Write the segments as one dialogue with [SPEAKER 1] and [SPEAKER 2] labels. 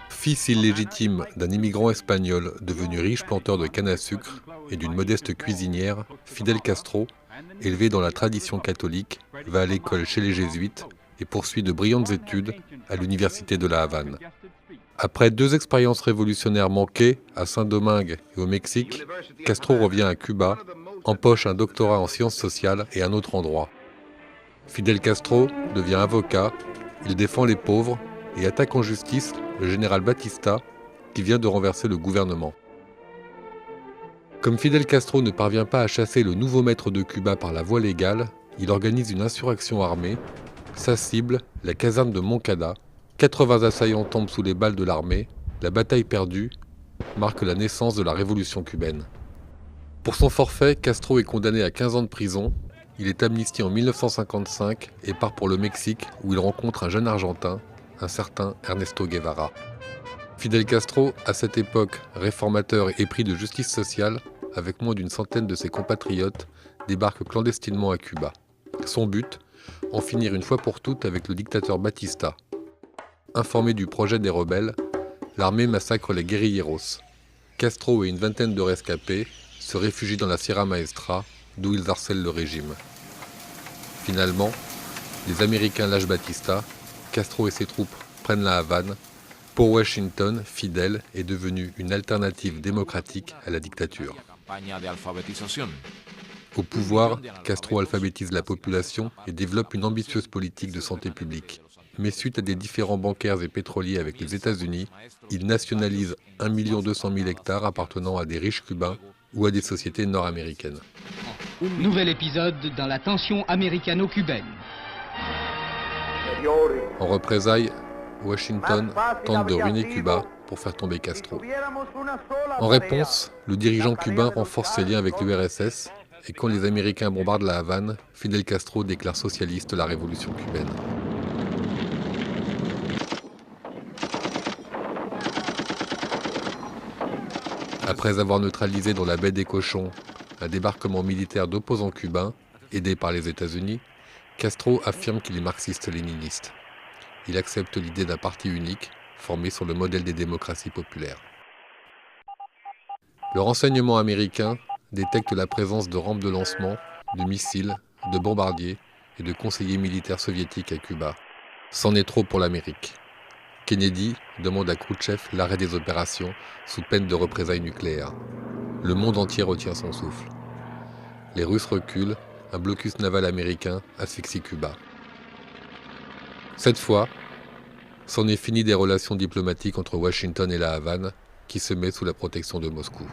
[SPEAKER 1] Fils illégitime d'un immigrant espagnol devenu riche planteur de canne à sucre et d'une modeste cuisinière, Fidel Castro, élevé dans la tradition catholique, va à l'école chez les jésuites et poursuit de brillantes études à l'université de La Havane. Après 2 expériences révolutionnaires manquées, à Saint-Domingue et au Mexique, Castro revient à Cuba, empoche un doctorat en sciences sociales et un autre en droit. Fidel Castro devient avocat, il défend les pauvres et attaque en justice le général Batista qui vient de renverser le gouvernement. Comme Fidel Castro ne parvient pas à chasser le nouveau maître de Cuba par la voie légale, il organise une insurrection armée. Sa cible, la caserne de Moncada. 80 assaillants tombent sous les balles de l'armée. La bataille perdue marque la naissance de la révolution cubaine. Pour son forfait, Castro est condamné à 15 ans de prison. Il est amnistié en 1955 et part pour le Mexique où il rencontre un jeune Argentin, un certain Ernesto Guevara. Fidel Castro, à cette époque réformateur et épris de justice sociale, avec moins d'une centaine de ses compatriotes, débarque clandestinement à Cuba. Son but, en finir une fois pour toutes avec le dictateur Batista. Informé du projet des rebelles, l'armée massacre les guérilleros. Castro et une vingtaine de rescapés se réfugient dans la Sierra Maestra, d'où ils harcèlent le régime. Finalement, les Américains lâchent Batista, Castro et ses troupes prennent la Havane. Pour Washington, Fidel est devenu une alternative démocratique à la dictature. Au pouvoir, Castro alphabétise la population et développe une ambitieuse politique de santé publique. Mais suite à des différends bancaires et pétroliers avec les États-Unis, il nationalise 1 200 000 hectares appartenant à des riches cubains ou à des sociétés nord-américaines.
[SPEAKER 2] Nouvel épisode dans la tension américano-cubaine.
[SPEAKER 1] En représailles, Washington tente de ruiner Cuba pour faire tomber Castro. En réponse, le dirigeant cubain renforce ses liens avec l'URSS et quand les Américains bombardent la Havane, Fidel Castro déclare socialiste la révolution cubaine. Après avoir neutralisé dans la baie des Cochons un débarquement militaire d'opposants cubains, aidés par les États-Unis, Castro affirme qu'il est marxiste-léniniste. Il accepte l'idée d'un parti unique, formé sur le modèle des démocraties populaires. Le renseignement américain détecte la présence de rampes de lancement, de missiles, de bombardiers et de conseillers militaires soviétiques à Cuba. C'en est trop pour l'Amérique. Kennedy demande à Khrouchtchev l'arrêt des opérations sous peine de représailles nucléaires. Le monde entier retient son souffle. Les Russes reculent, un blocus naval américain asphyxie Cuba. Cette fois, c'en est fini des relations diplomatiques entre Washington et la Havane, qui se met sous la protection de Moscou.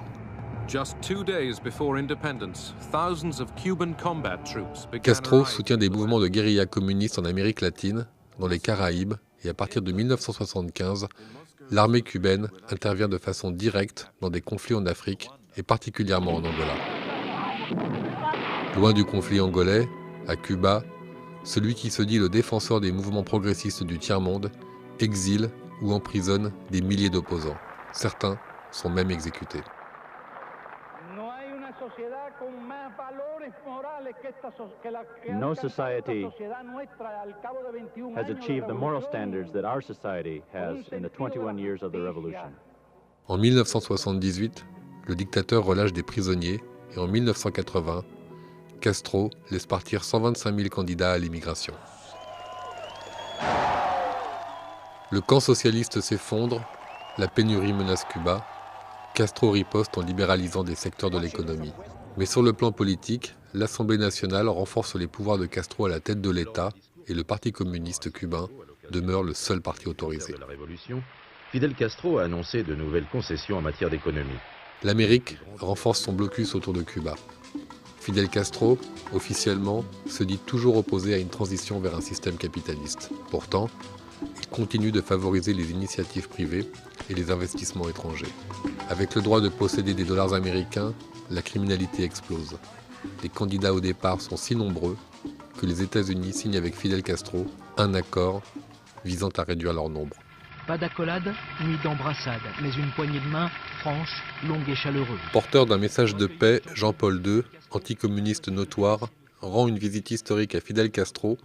[SPEAKER 1] Castro soutient des mouvements de guérilla communistes en Amérique latine, dans les Caraïbes, et à partir de 1975, l'armée cubaine intervient de façon directe dans des conflits en Afrique, et particulièrement en Angola. Loin du conflit angolais, à Cuba, celui qui se dit le défenseur des mouvements progressistes du tiers-monde exile ou emprisonne des milliers d'opposants. Certains sont même exécutés.
[SPEAKER 3] No society has achieved the moral standards that our society has in the 21 years of the revolution.
[SPEAKER 1] En 1978, le dictateur relâche des prisonniers et en 1980, Castro laisse partir 125 000 candidats à l'immigration. Le camp socialiste s'effondre, la pénurie menace Cuba. Castro riposte en libéralisant des secteurs de l'économie. Mais sur le plan politique, l'Assemblée nationale renforce les pouvoirs de Castro à la tête de l'État et le Parti communiste cubain demeure le seul parti autorisé.
[SPEAKER 4] Fidel Castro a annoncé de nouvelles concessions en matière d'économie.
[SPEAKER 1] L'Amérique renforce son blocus autour de Cuba. Fidel Castro, officiellement, se dit toujours opposé à une transition vers un système capitaliste. Pourtant, il continue de favoriser les initiatives privées et les investissements étrangers. Avec le droit de posséder des dollars américains, la criminalité explose. Les candidats au départ sont si nombreux que les États-Unis signent avec Fidel Castro un accord visant à réduire leur nombre.
[SPEAKER 2] Pas d'accolade, ni d'embrassade, mais une poignée de main franche, longue et chaleureuse.
[SPEAKER 1] Porteur d'un message de paix, Jean-Paul II, anticommuniste notoire, rend une visite historique à Fidel Castro,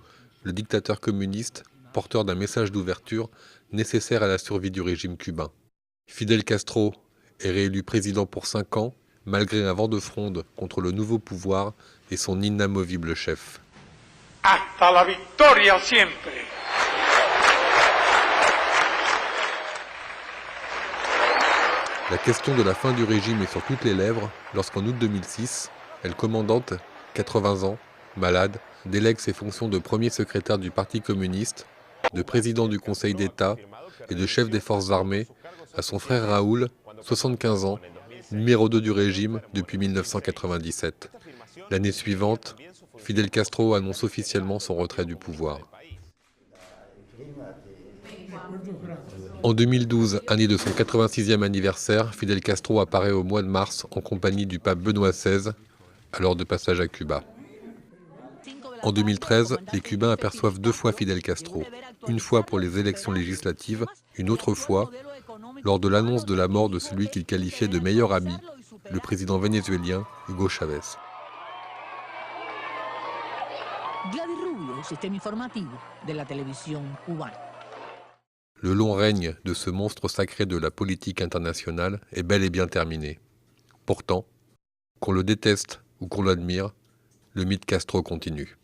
[SPEAKER 1] le dictateur communiste, porteur d'un message d'ouverture nécessaire à la survie du régime cubain. Fidel Castro est réélu président pour 5 ans, malgré un vent de fronde contre le nouveau pouvoir et son inamovible chef.
[SPEAKER 5] Hasta la victoria siempre.
[SPEAKER 1] La question de la fin du régime est sur toutes les lèvres lorsqu'en août 2006, El Commandante, 80 ans, malade, délègue ses fonctions de premier secrétaire du Parti communiste, de président du Conseil d'État et de chef des forces armées à son frère Raoul, 75 ans, numéro 2 du régime depuis 1997. L'année suivante, Fidel Castro annonce officiellement son retrait du pouvoir. En 2012, année de son 86e anniversaire, Fidel Castro apparaît au mois de mars en compagnie du pape Benoît XVI, alors de passage à Cuba. En 2013, les Cubains aperçoivent 2 fois Fidel Castro, une fois pour les élections législatives, une autre fois lors de l'annonce de la mort de celui qu'ils qualifiaient de meilleur ami, le président vénézuélien Hugo Chavez.
[SPEAKER 6] Gladys Rubio, Sistema Informativo de la Televisión Cubana.
[SPEAKER 1] Le long règne de ce monstre sacré de la politique internationale est bel et bien terminé. Pourtant, qu'on le déteste ou qu'on l'admire, le mythe Castro continue.